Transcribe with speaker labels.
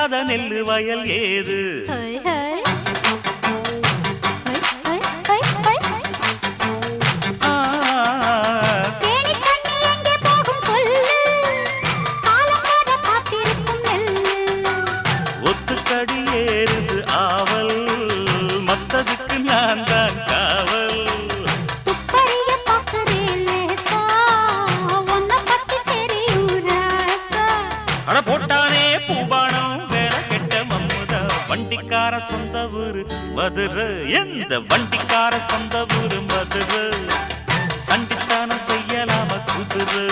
Speaker 1: விதைக்காத நெல்லு வயல் ஏது ஒத்துக்கடி ஏறுது ஆவல் மத்ததுக்கு நான் தான் காவல் அட போட்டானே பூபானம் வேற கெட்ட மம்முதா வண்டிக்கார சொந்த ஊரு மதுரை எந்த வண்டிக்கார சொந்த ஊரு மதுரை சண்டித்தானம் செய்யலாம குதிரை